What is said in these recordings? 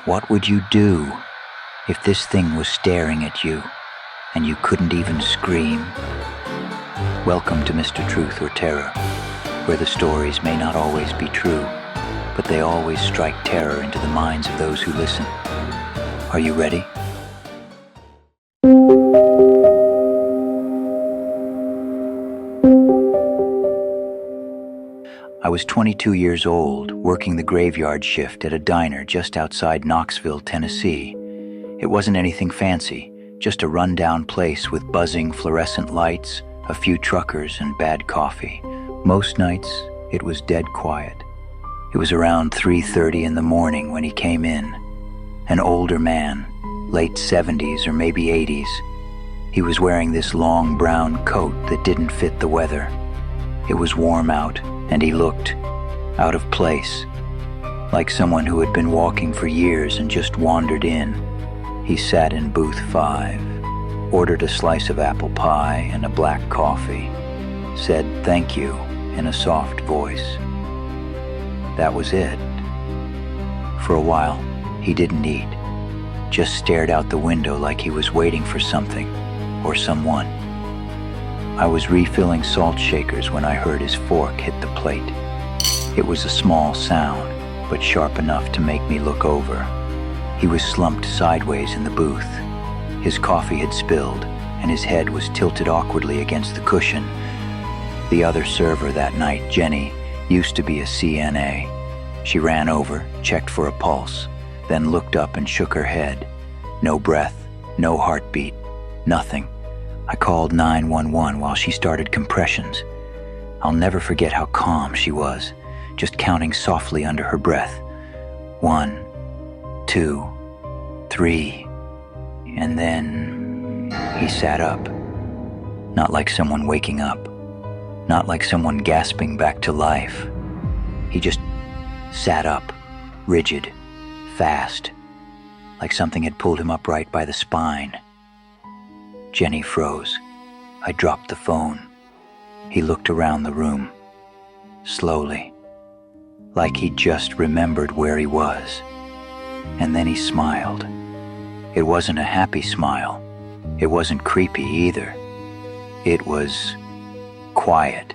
What would you do if this thing was staring at you and you couldn't even scream? Welcome to Mr. Truth or Terror, where the stories may not always be true, but they always strike terror into the minds of those who listen. Are you ready? I was 22 years old, working the graveyard shift at a diner just outside Knoxville, Tennessee. It wasn't anything fancy, just a rundown place with buzzing fluorescent lights, a few truckers, and bad coffee. Most nights, it was dead quiet. It was around 3:30 in the morning when he came in. An older man, late 70s or maybe 80s. He was wearing this long brown coat that didn't fit the weather. It was warm out, and he looked out of place, like someone who had been walking for years and just wandered in. He sat in booth 5, ordered a slice of apple pie and a black coffee, said thank you in a soft voice. That was it. For a while, he didn't eat, just stared out the window like he was waiting for something or someone. I was refilling salt shakers when I heard his fork hit the plate. It was a small sound, but sharp enough to make me look over. He was slumped sideways in the booth. His coffee had spilled, and his head was tilted awkwardly against the cushion. The other server that night, Jenny, used to be a CNA. She ran over, checked for a pulse, then looked up and shook her head. No breath, no heartbeat, nothing. I called 911 while she started compressions. I'll never forget how calm she was, just counting softly under her breath. 1, 2, 3, and then he sat up. Not like someone waking up, not like someone gasping back to life. He just sat up, rigid, fast, like something had pulled him upright by the spine. Jenny froze. I dropped the phone. He looked around the room, slowly, like he'd just remembered where he was. And then he smiled. It wasn't a happy smile. It wasn't creepy either. It was quiet,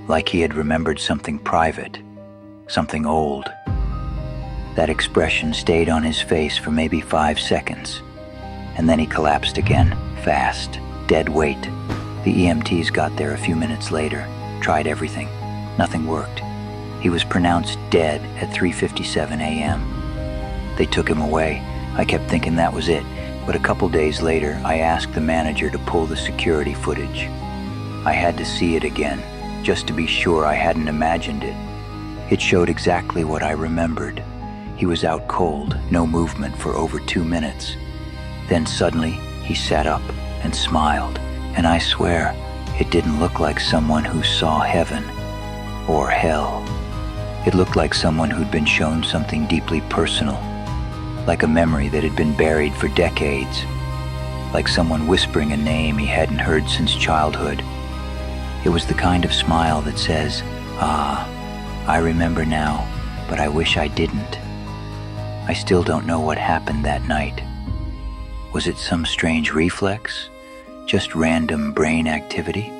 like he had remembered something private, something old. That expression stayed on his face for maybe 5 seconds, and then he collapsed again. Fast, dead weight. The EMTs got there a few minutes later, tried everything. Nothing worked. He was pronounced dead at 3:57 a.m. They took him away. I kept thinking that was it, but a couple days later, I asked the manager to pull the security footage. I had to see it again, just to be sure I hadn't imagined it. It showed exactly what I remembered. He was out cold, no movement for over 2 minutes. Then suddenly, he sat up and smiled, and I swear it didn't look like someone who saw heaven or hell. It looked like someone who'd been shown something deeply personal, like a memory that had been buried for decades, like someone whispering a name he hadn't heard since childhood. It was the kind of smile that says, I remember now, but I wish I didn't. I still don't know what happened that night. Was it some strange reflex? Just random brain activity?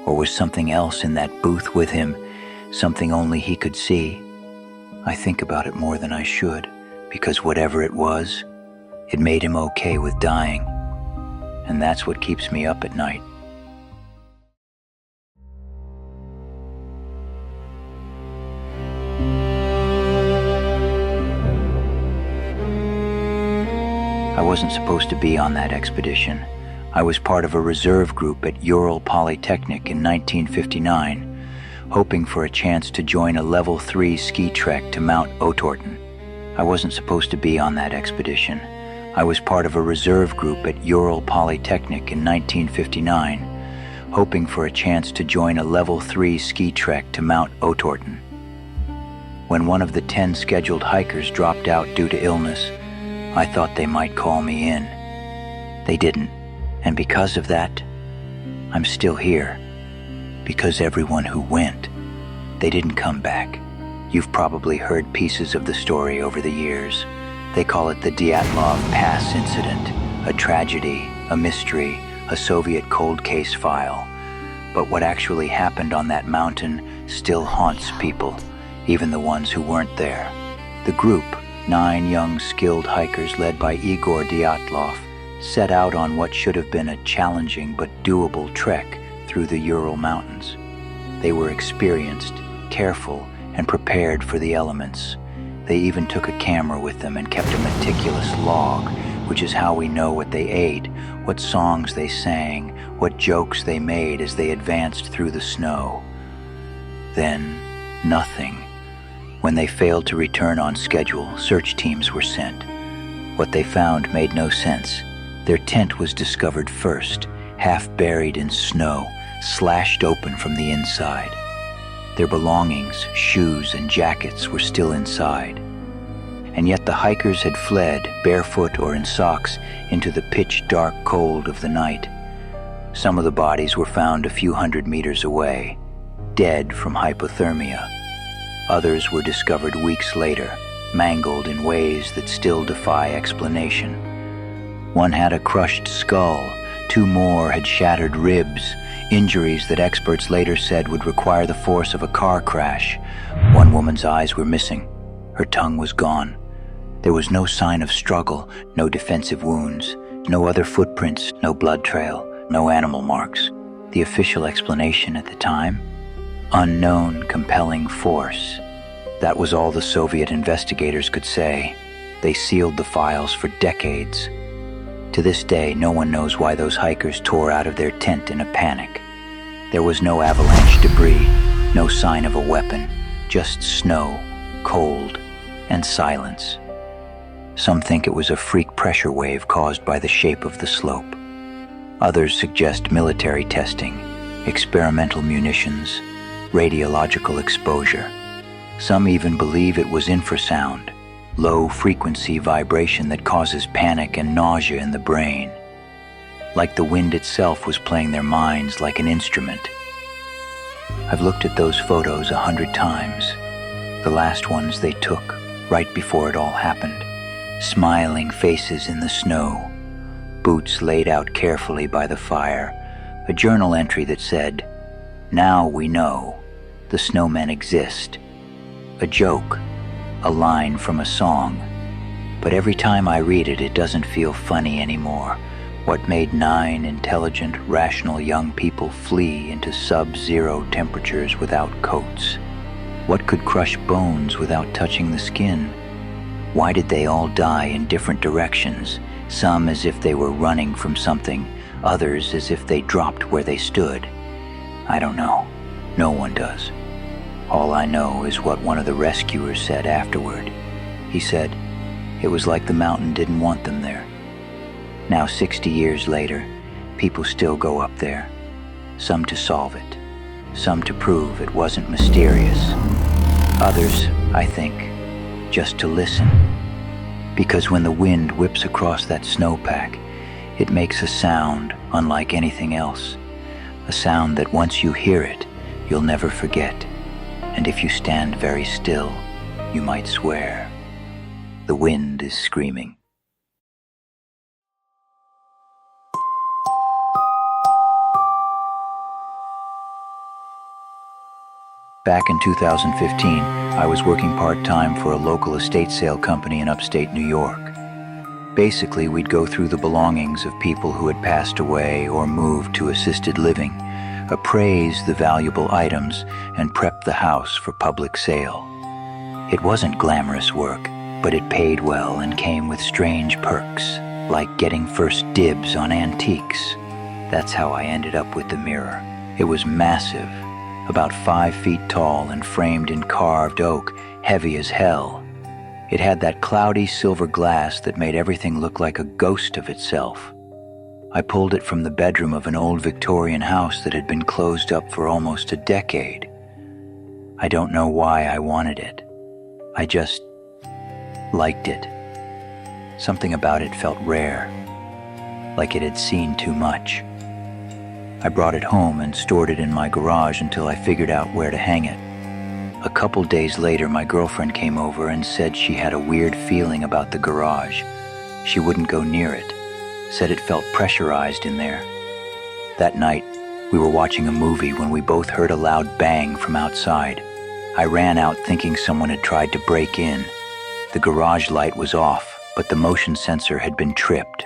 Or was something else in that booth with him, something only he could see? I think about it more than I should, because whatever it was, it made him okay with dying. And that's what keeps me up at night. I wasn't supposed to be on that expedition. I was part of a reserve group at Ural Polytechnic in 1959, hoping for a chance to join a level 3 ski trek to Mount Otorten. I wasn't supposed to be on that expedition. I was part of a reserve group at Ural Polytechnic in 1959, hoping for a chance to join a level 3 ski trek to Mount Otorten. When one of the 10 scheduled hikers dropped out due to illness, I thought they might call me in. They didn't, and because of that, I'm still here. Because everyone who went They didn't come back. You've probably heard pieces of the story over the years. They call it the Dyatlov Pass incident, a tragedy, a mystery, a Soviet cold case file. But what actually happened on that mountain still haunts people, even the ones who weren't there. The group, 9 young skilled hikers led by Igor Dyatlov, set out on what should have been a challenging but doable trek through the Ural Mountains. They were experienced, careful, and prepared for the elements. They even took a camera with them and kept a meticulous log, which is how we know what they ate, what songs they sang, what jokes they made as they advanced through the snow. Then, nothing. When they failed to return on schedule, search teams were sent. What they found made no sense. Their tent was discovered first, half buried in snow, slashed open from the inside. Their belongings, shoes and jackets, were still inside. And yet the hikers had fled, barefoot or in socks, into the pitch-dark cold of the night. Some of the bodies were found a few hundred meters away, dead from hypothermia. Others were discovered weeks later, mangled in ways that still defy explanation. One had a crushed skull, 2 more had shattered ribs, injuries that experts later said would require the force of a car crash. One woman's eyes were missing. Her tongue was gone. There was no sign of struggle, no defensive wounds, no other footprints, no blood trail, no animal marks. The official explanation at the time? Unknown compelling force. That was all the Soviet investigators could say. They sealed the files for decades. To this day, no one knows why those hikers tore out of their tent in a panic. There was no avalanche debris, no sign of a weapon, just snow, cold, and silence. Some think it was a freak pressure wave caused by the shape of the slope. Others suggest military testing, experimental munitions, radiological exposure. Some even believe it was infrasound, low-frequency vibration that causes panic and nausea in the brain. Like the wind itself was playing their minds like an instrument. I've looked at those photos 100 times, the last ones they took right before it all happened. Smiling faces in the snow, boots laid out carefully by the fire, a journal entry that said, "Now we know, the snowmen exist." A joke, a line from a song. But every time I read it, it doesn't feel funny anymore. What made 9 intelligent, rational young people flee into sub-zero temperatures without coats? What could crush bones without touching the skin? Why did they all die in different directions, some as if they were running from something, others as if they dropped where they stood? I don't know. No one does. All I know is what one of the rescuers said afterward. He said, it was like the mountain didn't want them there. Now 60 years later, people still go up there. Some to solve it, some to prove it wasn't mysterious. Others, I think, just to listen. Because when the wind whips across that snowpack, it makes a sound unlike anything else. A sound that once you hear it, you'll never forget. And if you stand very still, you might swear. The wind is screaming. Back in 2015, I was working part-time for a local estate sale company in upstate New York. Basically, we'd go through the belongings of people who had passed away or moved to assisted living, appraise the valuable items, and prep the house for public sale. It wasn't glamorous work, but it paid well and came with strange perks, like getting first dibs on antiques. That's how I ended up with the mirror. It was massive, about 5 feet tall and framed in carved oak, heavy as hell. It had that cloudy silver glass that made everything look like a ghost of itself. I pulled it from the bedroom of an old Victorian house that had been closed up for almost a decade. I don't know why I wanted it. I just liked it. Something about it felt rare, like it had seen too much. I brought it home and stored it in my garage until I figured out where to hang it. A couple days later, my girlfriend came over and said she had a weird feeling about the garage. She wouldn't go near it, said it felt pressurized in there. That night, we were watching a movie when we both heard a loud bang from outside. I ran out thinking someone had tried to break in. The garage light was off, but the motion sensor had been tripped.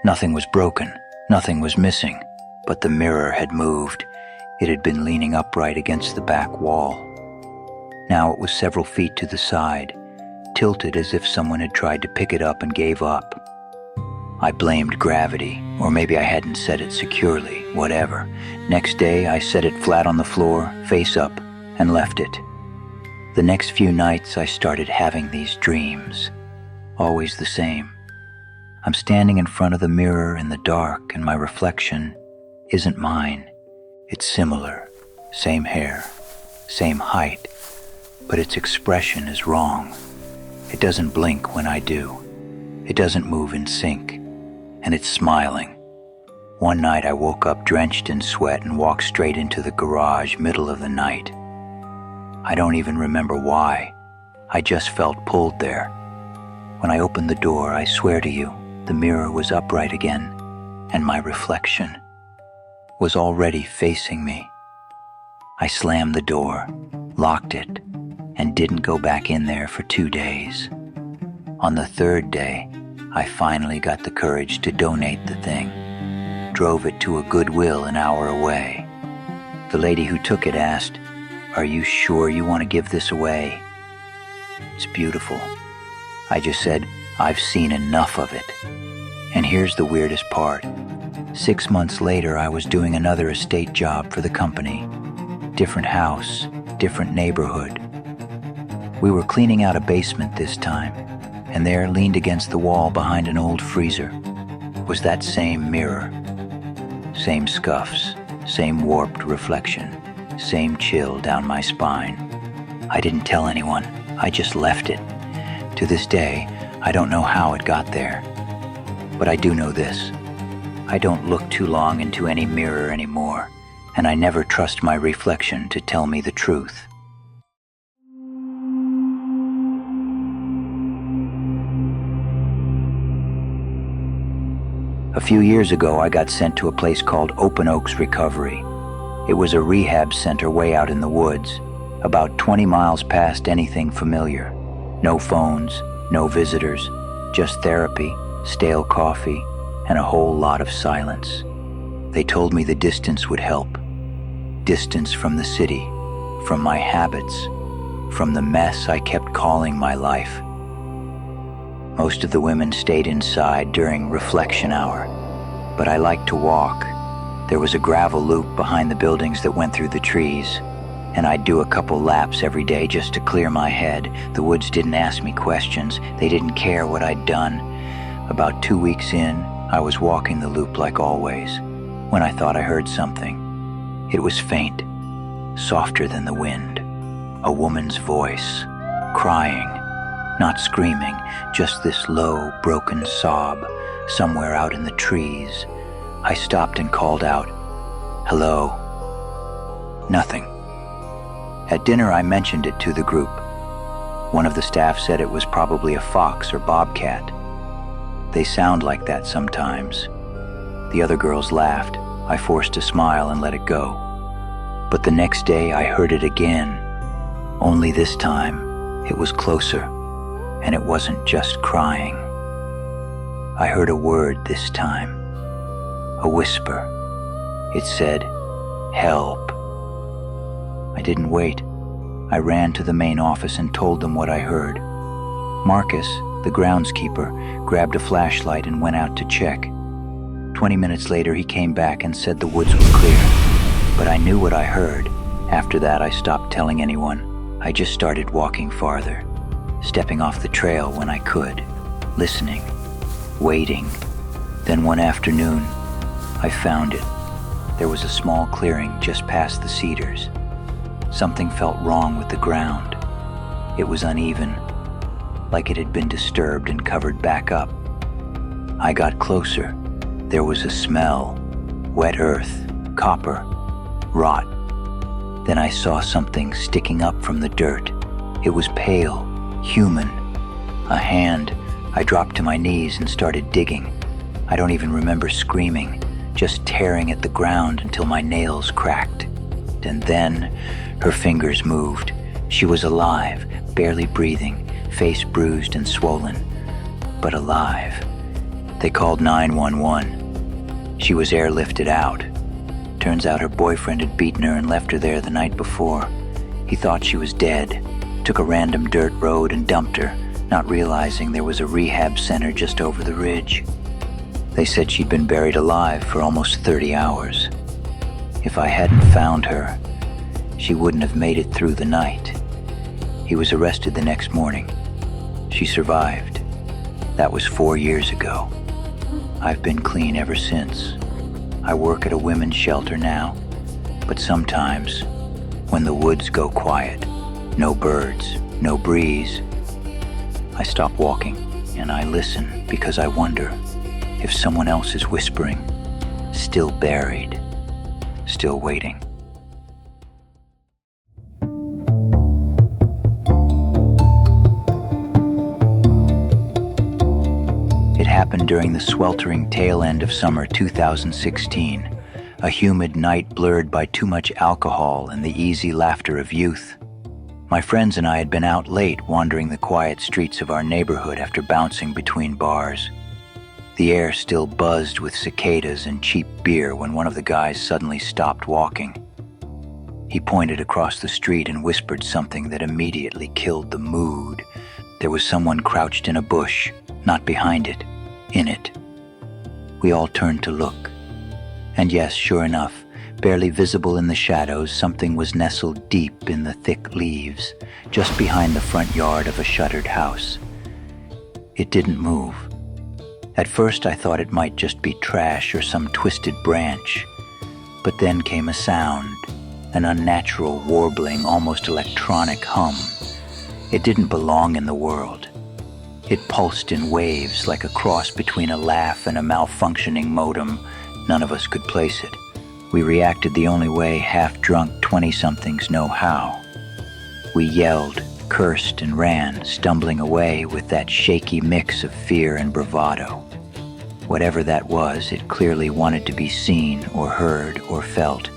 Nothing was broken, nothing was missing, but the mirror had moved. It had been leaning upright against the back wall. Now it was several feet to the side, tilted as if someone had tried to pick it up and gave up. I blamed gravity, or maybe I hadn't set it securely, whatever. Next day, I set it flat on the floor, face up, and left it. The next few nights, I started having these dreams, always the same. I'm standing in front of the mirror in the dark, and my reflection isn't mine. It's similar, same hair, same height, but its expression is wrong. It doesn't blink when I do. It doesn't move in sync, and it's smiling. One night I woke up drenched in sweat and walked straight into the garage, middle of the night. I don't even remember why. I just felt pulled there. When I opened the door, I swear to you, the mirror was upright again, and my reflection was already facing me. I slammed the door, locked it, and didn't go back in there for 2 days. On the third day, I finally got the courage to donate the thing. Drove it to a Goodwill an hour away. The lady who took it asked, "Are you sure you want to give this away?" "It's beautiful." I just said, "I've seen enough of it." And here's the weirdest part. 6 months later, I was doing another estate job for the company. Different house, different neighborhood. We were cleaning out a basement this time, and there, leaned against the wall behind an old freezer, was that same mirror. Same scuffs, same warped reflection, same chill down my spine. I didn't tell anyone, I just left it. To this day, I don't know how it got there. But I do know this. I don't look too long into any mirror anymore, and I never trust my reflection to tell me the truth. A few years ago, I got sent to a place called Open Oaks Recovery. It was a rehab center way out in the woods, about 20 miles past anything familiar. No phones, no visitors, just therapy, stale coffee, and a whole lot of silence. They told me the distance would help. Distance from the city, from my habits, from the mess I kept calling my life. Most of the women stayed inside during reflection hour, but I liked to walk. There was a gravel loop behind the buildings that went through the trees, and I'd do a couple laps every day just to clear my head. The woods didn't ask me questions. They didn't care what I'd done. About 2 weeks in, I was walking the loop like always, when I thought I heard something. It was faint, softer than the wind. A woman's voice, crying, not screaming, just this low, broken sob, somewhere out in the trees. I stopped and called out, "Hello." Nothing. At dinner, I mentioned it to the group. One of the staff said it was probably a fox or bobcat. They sound like that sometimes. The other girls laughed. I forced a smile and let it go. But the next day, I heard it again. Only this time, it was closer, and it wasn't just crying. I heard a word this time, a whisper. It said, "Help." I didn't wait. I ran to the main office and told them what I heard. Marcus, the groundskeeper, grabbed a flashlight and went out to check. 20 minutes later, he came back and said the woods were clear. But I knew what I heard. After that, I stopped telling anyone. I just started walking farther, stepping off the trail when I could, listening, waiting. Then one afternoon, I found it. There was a small clearing just past the cedars. Something felt wrong with the ground. It was uneven, like it had been disturbed and covered back up. I got closer. There was a smell, wet earth, copper, rot. Then I saw something sticking up from the dirt. It was pale, human. A hand. I dropped to my knees and started digging. I don't even remember screaming, just tearing at the ground until my nails cracked. And then her fingers moved. She was alive, barely breathing, face bruised and swollen, but alive. They called 911. She was airlifted out. Turns out her boyfriend had beaten her and left her there the night before. He thought she was dead, took a random dirt road and dumped her, not realizing there was a rehab center just over the ridge. They said she'd been buried alive for almost 30 hours. If I hadn't found her, she wouldn't have made it through the night. He was arrested the next morning. She survived. That was 4 years ago. I've been clean ever since. I work at a women's shelter now, but sometimes, when the woods go quiet, no birds, no breeze, I stop walking and I listen because I wonder if someone else is whispering, still buried, still waiting. It happened during the sweltering tail end of summer 2016, a humid night blurred by too much alcohol and the easy laughter of youth. My friends and I had been out late wandering the quiet streets of our neighborhood after bouncing between bars. The air still buzzed with cicadas and cheap beer when one of the guys suddenly stopped walking. He pointed across the street and whispered something that immediately killed the mood. There was someone crouched in a bush, not behind it, in it. We all turned to look. And yes, sure enough, barely visible in the shadows, something was nestled deep in the thick leaves, just behind the front yard of a shuttered house. It didn't move. At first I thought it might just be trash or some twisted branch, but then came a sound, an unnatural, warbling, almost electronic hum. It didn't belong in the world. It pulsed in waves like a cross between a laugh and a malfunctioning modem. None of us could place it. We reacted the only way half-drunk 20-somethings know how. We yelled, cursed, and ran, stumbling away with that shaky mix of fear and bravado. Whatever that was, it clearly wanted to be seen or heard or felt,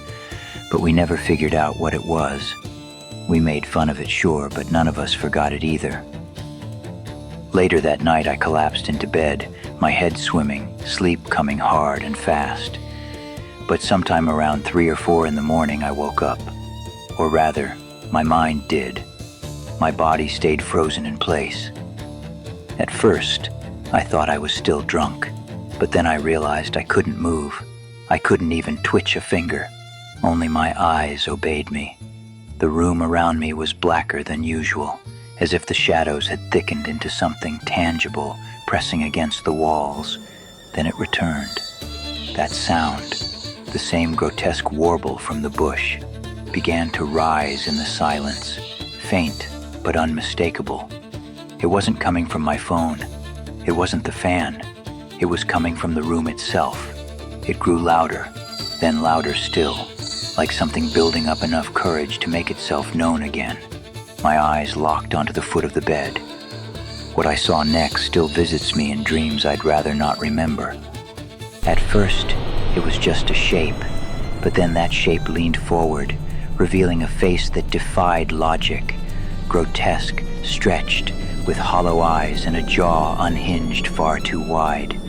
but we never figured out what it was. We made fun of it, sure, but none of us forgot it either. Later that night, I collapsed into bed, my head swimming, sleep coming hard and fast. But sometime around 3 or 4 in the morning, I woke up. Or rather, my mind did. My body stayed frozen in place. At first, I thought I was still drunk, but then I realized I couldn't move. I couldn't even twitch a finger. Only my eyes obeyed me. The room around me was blacker than usual, as if the shadows had thickened into something tangible, pressing against the walls. Then it returned. That sound, the same grotesque warble from the bush, began to rise in the silence, faint but unmistakable. It wasn't coming from my phone. It wasn't the fan. It was coming from the room itself. It grew louder, then louder still, like something building up enough courage to make itself known again. My eyes locked onto the foot of the bed. What I saw next still visits me in dreams I'd rather not remember. At first, it was just a shape, but then that shape leaned forward, revealing a face that defied logic, grotesque, stretched, with hollow eyes and a jaw unhinged far too wide.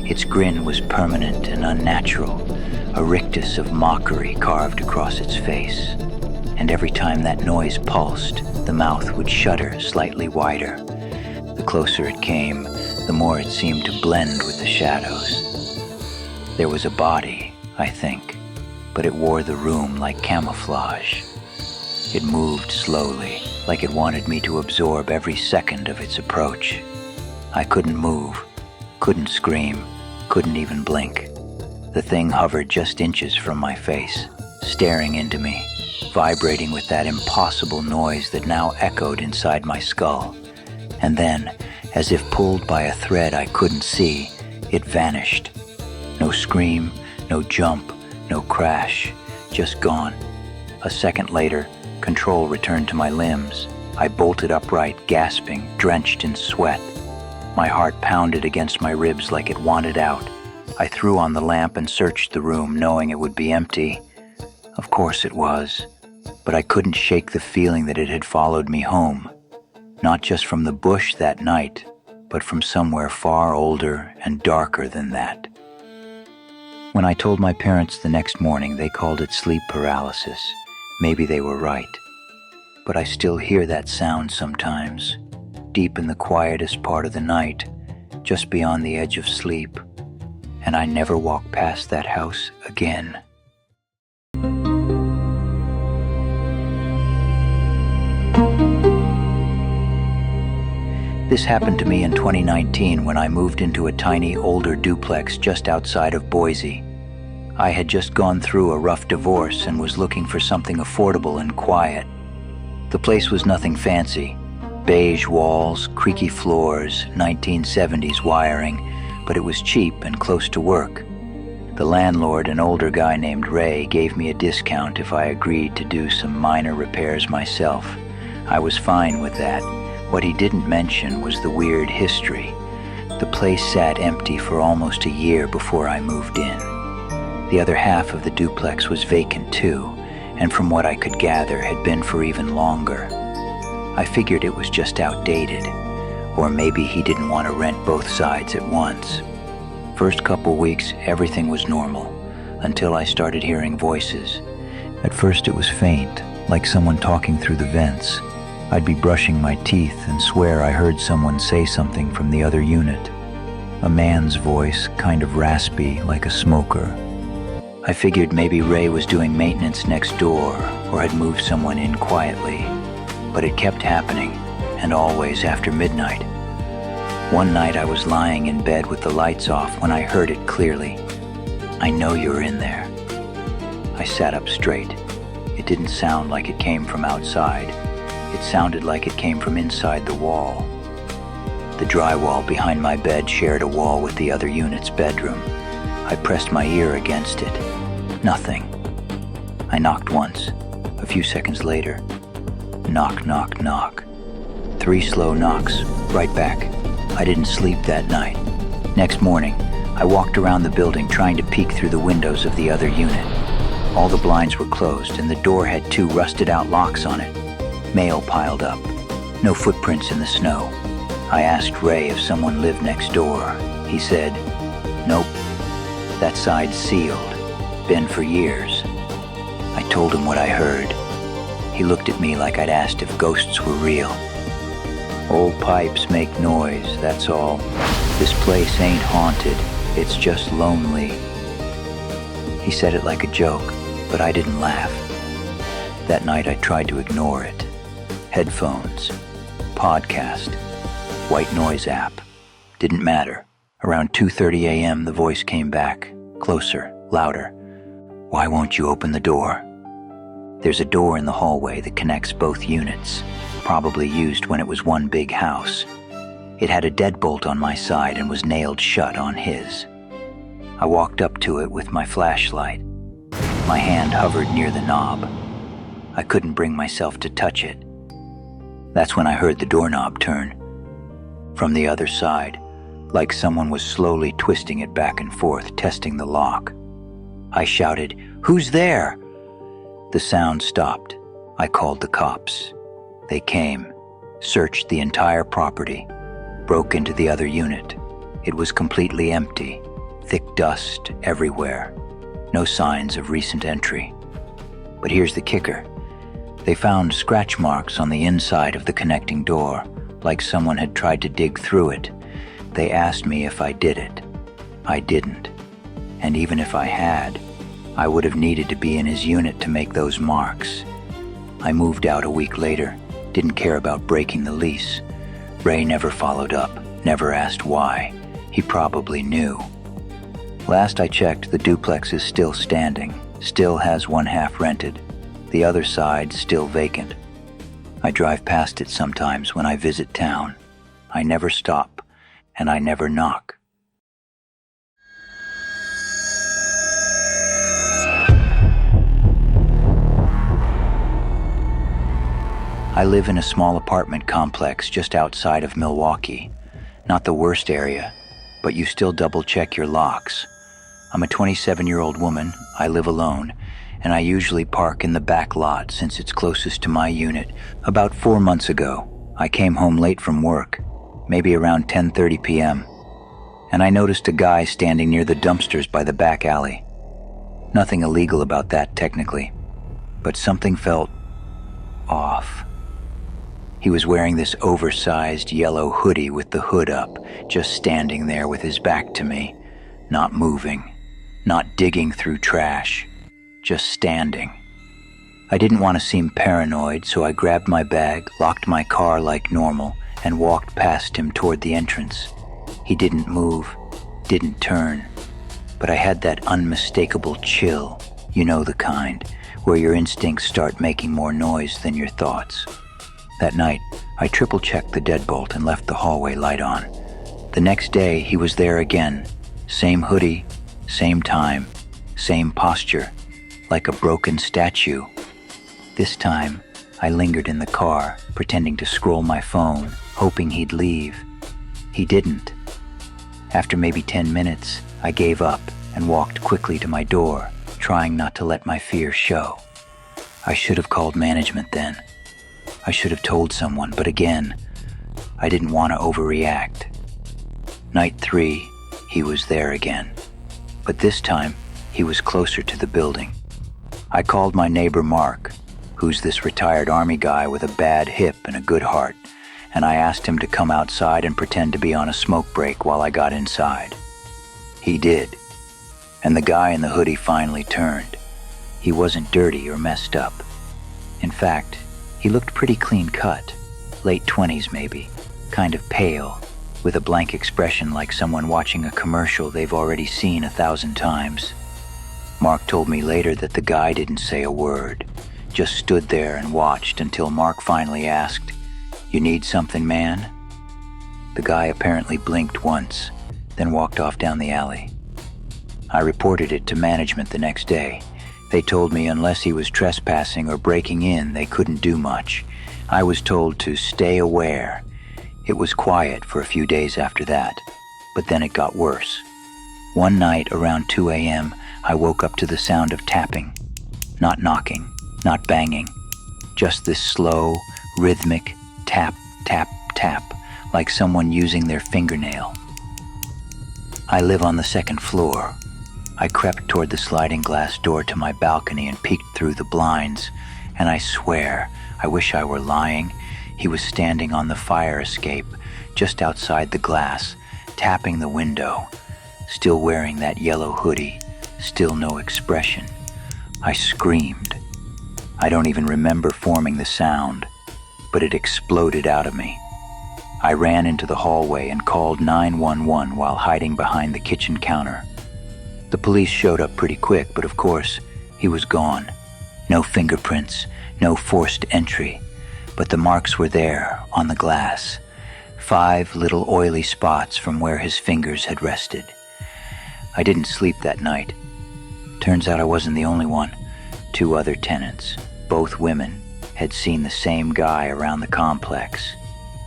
Its grin was permanent and unnatural, a rictus of mockery carved across its face. And every time that noise pulsed, the mouth would shudder slightly wider. The closer it came, the more it seemed to blend with the shadows. There was a body, I think, but it wore the room like camouflage. It moved slowly, like it wanted me to absorb every second of its approach. I couldn't move, couldn't scream, couldn't even blink. The thing hovered just inches from my face, staring into me, vibrating with that impossible noise that now echoed inside my skull. And then, as if pulled by a thread I couldn't see, it vanished. No scream, no jump, no crash, just gone. A second later, control returned to my limbs. I bolted upright, gasping, drenched in sweat. My heart pounded against my ribs like it wanted out. I threw on the lamp and searched the room, knowing it would be empty. Of course it was, but I couldn't shake the feeling that it had followed me home. Not just from the bush that night, but from somewhere far older and darker than that. When I told my parents the next morning, they called it sleep paralysis. Maybe they were right. But I still hear that sound sometimes, deep in the quietest part of the night, just beyond the edge of sleep. And I never walk past that house again. This happened to me in 2019 when I moved into a tiny, older duplex just outside of Boise. I had just gone through a rough divorce and was looking for something affordable and quiet. The place was nothing fancy. Beige walls, creaky floors, 1970s wiring, but it was cheap and close to work. The landlord, an older guy named Ray, gave me a discount if I agreed to do some minor repairs myself. I was fine with that. What he didn't mention was the weird history. The place sat empty for almost a year before I moved in. The other half of the duplex was vacant too, and from what I could gather had been for even longer. I figured it was just outdated, or maybe he didn't want to rent both sides at once. First couple weeks, everything was normal, until I started hearing voices. At first it was faint, like someone talking through the vents. I'd be brushing my teeth and swear I heard someone say something from the other unit. A man's voice, kind of raspy, like a smoker. I figured maybe Ray was doing maintenance next door, or had moved someone in quietly. But it kept happening, and always after midnight. One night I was lying in bed with the lights off when I heard it clearly. "I know you're in there." I sat up straight. It didn't sound like it came from outside. It sounded like it came from inside the wall. The drywall behind my bed shared a wall with the other unit's bedroom. I pressed my ear against it. Nothing. I knocked once. A few seconds later, knock, knock, knock. 3 slow knocks, right back. I didn't sleep that night. Next morning, I walked around the building trying to peek through the windows of the other unit. All the blinds were closed and the door had 2 rusted out locks on it. Mail piled up. No footprints in the snow. I asked Ray if someone lived next door. He said, "Nope. That side's sealed. Been for years." I told him what I heard. He looked at me like I'd asked if ghosts were real. "Old pipes make noise, that's all. This place ain't haunted, it's just lonely." He said it like a joke, but I didn't laugh. That night I tried to ignore it. Headphones, podcast, white noise app. Didn't matter. Around 2:30 a.m. the voice came back, closer, louder. "Why won't you open the door?" There's a door in the hallway that connects both units, probably used when it was one big house. It had a deadbolt on my side and was nailed shut on his. I walked up to it with my flashlight. My hand hovered near the knob. I couldn't bring myself to touch it. That's when I heard the doorknob turn. From the other side, like someone was slowly twisting it back and forth, testing the lock. I shouted, "Who's there?" The sound stopped. I called the cops. They came, searched the entire property, broke into the other unit. It was completely empty, thick dust everywhere, no signs of recent entry. But here's the kicker. They found scratch marks on the inside of the connecting door, like someone had tried to dig through it. They asked me if I did it. I didn't. And even if I had, I would have needed to be in his unit to make those marks. I moved out a week later, didn't care about breaking the lease. Ray never followed up, never asked why. He probably knew. Last I checked, the duplex is still standing, still has one half rented. The other side still vacant. I drive past it sometimes when I visit town. I never stop, and I never knock. I live in a small apartment complex just outside of Milwaukee. Not the worst area, but you still double-check your locks. I'm a 27-year-old woman, I live alone, and I usually park in the back lot since it's closest to my unit. About 4 months ago, I came home late from work, maybe around 10:30 p.m., and I noticed a guy standing near the dumpsters by the back alley. Nothing illegal about that technically, but something felt off. He was wearing this oversized yellow hoodie with the hood up, just standing there with his back to me, not moving, not digging through trash, just standing. I didn't want to seem paranoid, so I grabbed my bag, locked my car like normal, and walked past him toward the entrance. He didn't move, didn't turn, but I had that unmistakable chill, you know the kind, where your instincts start making more noise than your thoughts. That night, I triple-checked the deadbolt and left the hallway light on. The next day, he was there again. Same hoodie, same time, same posture, like a broken statue. This time, I lingered in the car, pretending to scroll my phone, hoping he'd leave. He didn't. After maybe 10 minutes, I gave up and walked quickly to my door, trying not to let my fear show. I should have called management then. I should have told someone, but again, I didn't want to overreact. Night 3, he was there again. But this time, he was closer to the building. I called my neighbor Mark, who's this retired Army guy with a bad hip and a good heart, and I asked him to come outside and pretend to be on a smoke break while I got inside. He did, and the guy in the hoodie finally turned. He wasn't dirty or messed up. In fact, he looked pretty clean cut, late 20s maybe, kind of pale, with a blank expression like someone watching a commercial they've already seen 1,000 times. Mark told me later that the guy didn't say a word, just stood there and watched until Mark finally asked, "You need something, man?" The guy apparently blinked once, then walked off down the alley. I reported it to management the next day. They told me unless he was trespassing or breaking in, they couldn't do much. I was told to stay aware. It was quiet for a few days after that, but then it got worse. One night around 2 a.m., I woke up to the sound of tapping. Not knocking, not banging, just this slow, rhythmic tap, tap, tap, like someone using their fingernail. I live on the second floor. I crept toward the sliding glass door to my balcony and peeked through the blinds, and I swear, I wish I were lying, he was standing on the fire escape, just outside the glass, tapping the window, still wearing that yellow hoodie, still no expression. I screamed. I don't even remember forming the sound, but it exploded out of me. I ran into the hallway and called 911 while hiding behind the kitchen counter. The police showed up pretty quick, but of course, he was gone. No fingerprints, no forced entry, but the marks were there, on the glass. 5 little oily spots from where his fingers had rested. I didn't sleep that night. Turns out I wasn't the only one. 2 other tenants, both women, had seen the same guy around the complex.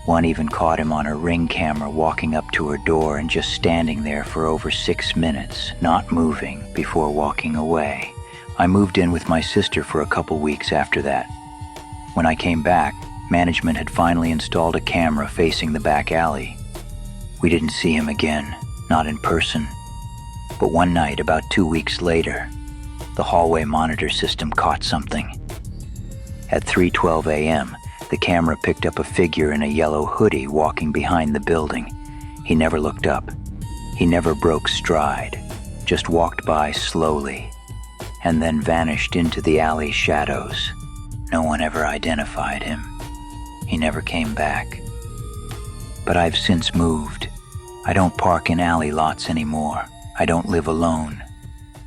One even caught him on her Ring camera walking up to her door and just standing there for over 6 minutes, not moving, before walking away. I moved in with my sister for a couple weeks after that. When I came back, management had finally installed a camera facing the back alley. We didn't see him again, not in person. But one night, about 2 weeks later, the hallway monitor system caught something. At 3:12 a.m., the camera picked up a figure in a yellow hoodie walking behind the building. He never looked up. He never broke stride, just walked by slowly, and then vanished into the alley shadows. No one ever identified him. He never came back. But I've since moved. I don't park in alley lots anymore. I don't live alone.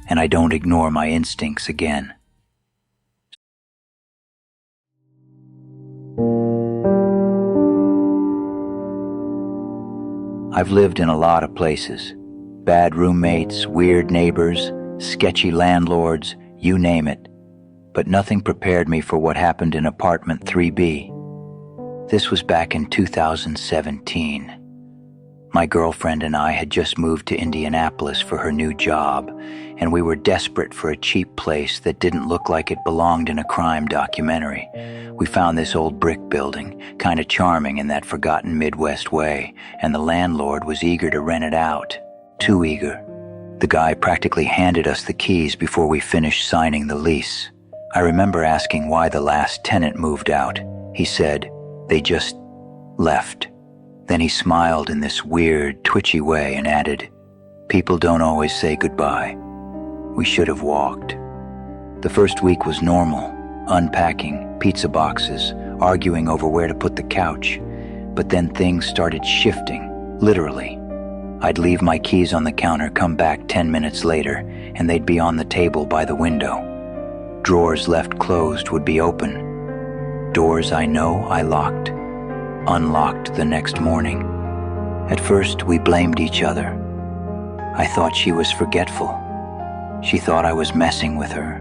And I don't ignore my instincts again. I've lived in a lot of places. Bad roommates, weird neighbors, sketchy landlords, you name it. But nothing prepared me for what happened in apartment 3B. This was back in 2017. My girlfriend and I had just moved to Indianapolis for her new job, and we were desperate for a cheap place that didn't look like it belonged in a crime documentary. We found this old brick building, kind of charming in that forgotten Midwest way, and the landlord was eager to rent it out. Too eager. The guy practically handed us the keys before we finished signing the lease. I remember asking why the last tenant moved out. He said, they just left. Then he smiled in this weird, twitchy way and added, people don't always say goodbye. We should have walked. The first week was normal, unpacking, pizza boxes, arguing over where to put the couch. But then things started shifting, literally. I'd leave my keys on the counter, come back 10 minutes later, and they'd be on the table by the window. Drawers left closed would be open. Doors I know I locked, unlocked the next morning. At first, we blamed each other. I thought she was forgetful. She thought I was messing with her.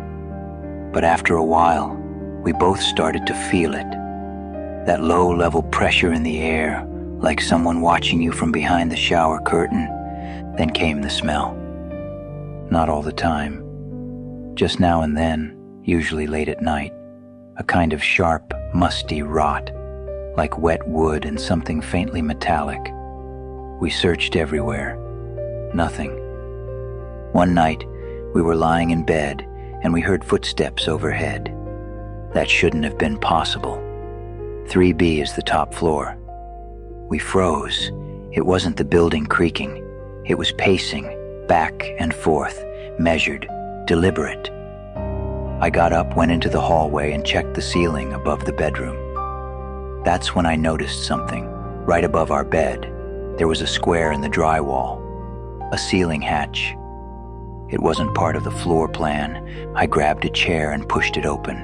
But after a while, we both started to feel it. That low-level pressure in the air, like someone watching you from behind the shower curtain. Then came the smell. Not all the time. Just now and then, usually late at night. A kind of sharp, musty rot, like wet wood and something faintly metallic. We searched everywhere. Nothing. One night, we were lying in bed and we heard footsteps overhead. That shouldn't have been possible. 3B is the top floor. We froze. It wasn't the building creaking. It was pacing, back and forth, measured, deliberate. I got up, went into the hallway, and checked the ceiling above the bedroom. That's when I noticed something. Right above our bed, there was a square in the drywall, a ceiling hatch. It wasn't part of the floor plan. I grabbed a chair and pushed it open.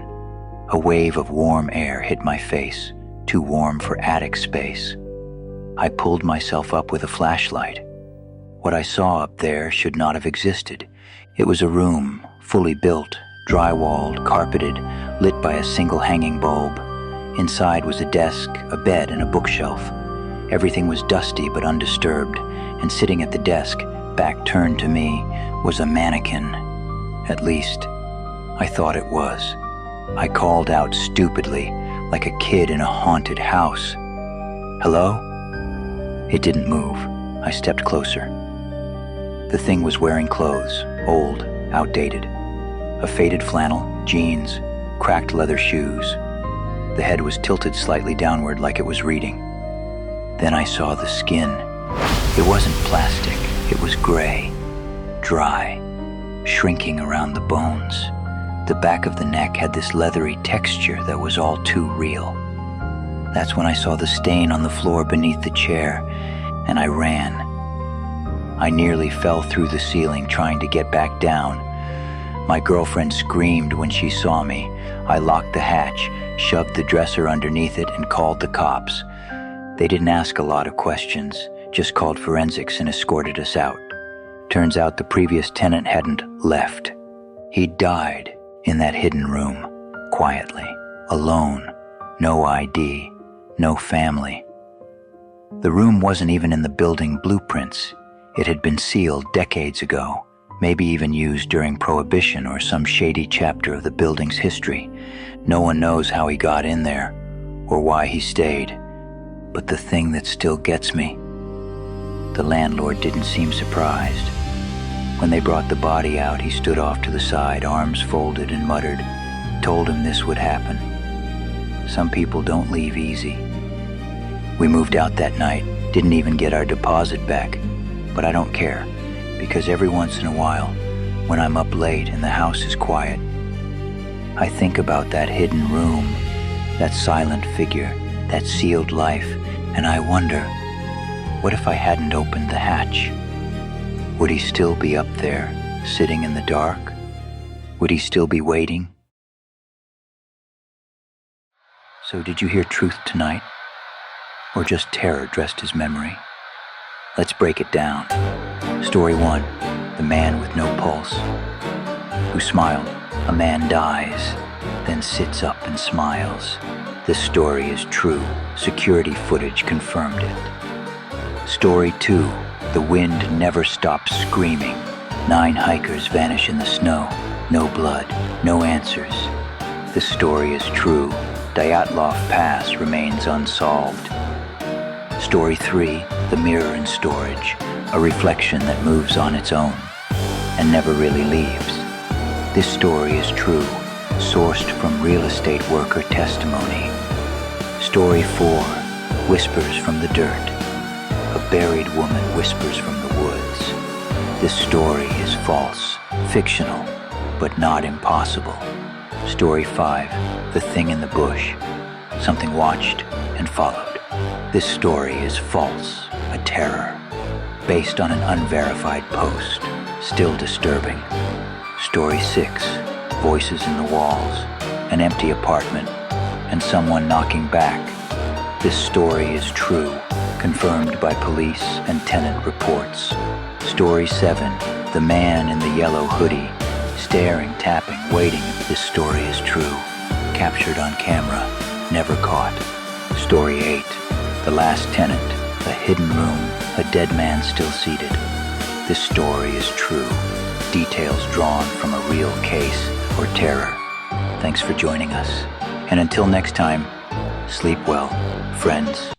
A wave of warm air hit my face, too warm for attic space. I pulled myself up with a flashlight. What I saw up there should not have existed. It was a room, fully built, drywalled, carpeted, lit by a single hanging bulb. Inside was a desk, a bed, and a bookshelf. Everything was dusty but undisturbed, and sitting at the desk, back turned to me, was a mannequin. At least, I thought it was. I called out stupidly, like a kid in a haunted house. Hello? It didn't move. I stepped closer. The thing was wearing clothes, old, outdated. A faded flannel, jeans, cracked leather shoes. The head was tilted slightly downward like it was reading. Then I saw the skin. It wasn't plastic. It was gray, dry, shrinking around the bones. The back of the neck had this leathery texture that was all too real. That's when I saw the stain on the floor beneath the chair, and I ran. I nearly fell through the ceiling trying to get back down. My girlfriend screamed when she saw me. I locked the hatch, shoved the dresser underneath it, and called the cops. They didn't ask a lot of questions, just called forensics and escorted us out. Turns out the previous tenant hadn't left. He'd died in that hidden room, quietly, alone, no ID, no family. The room wasn't even in the building blueprints. It had been sealed decades ago, maybe even used during Prohibition or some shady chapter of the building's history. No one knows how he got in there or why he stayed. But the thing that still gets me, the landlord didn't seem surprised. When they brought the body out, he stood off to the side, arms folded, and muttered, told him this would happen. Some people don't leave easy. We moved out that night, didn't even get our deposit back, but I don't care, because every once in a while, when I'm up late and the house is quiet, I think about that hidden room, that silent figure, that sealed life, and I wonder, what if I hadn't opened the hatch? Would he still be up there, sitting in the dark? Would he still be waiting? So did you hear truth tonight? Or just terror dressed as memory? Let's break it down. Story 1, the man with no pulse. Who smiled? A man dies, then sits up and smiles. This story is true. Security footage confirmed it. Story 2. The wind never stops screaming. 9 hikers vanish in the snow. No blood, no answers. This story is true. Dyatlov Pass remains unsolved. Story 3. The mirror in storage. A reflection that moves on its own and never really leaves. This story is true, sourced from real estate worker testimony. Story 4. Whispers from the dirt. A buried woman whispers from the woods. This story is false, fictional, but not impossible. Story 5. The thing in the bush. Something watched and followed. This story is false, a terror, based on an unverified post. Still disturbing. Story 6. Voices in the walls. An empty apartment and someone knocking back. This story is true, confirmed by police and tenant reports. Story 7. The man in the yellow hoodie, staring, tapping, waiting. This story is true, captured on camera, never caught. Story 8. The last tenant, a hidden room, a dead man still seated. This story is true, details drawn from a real case or terror. Thanks for joining us. And until next time, sleep well, friends.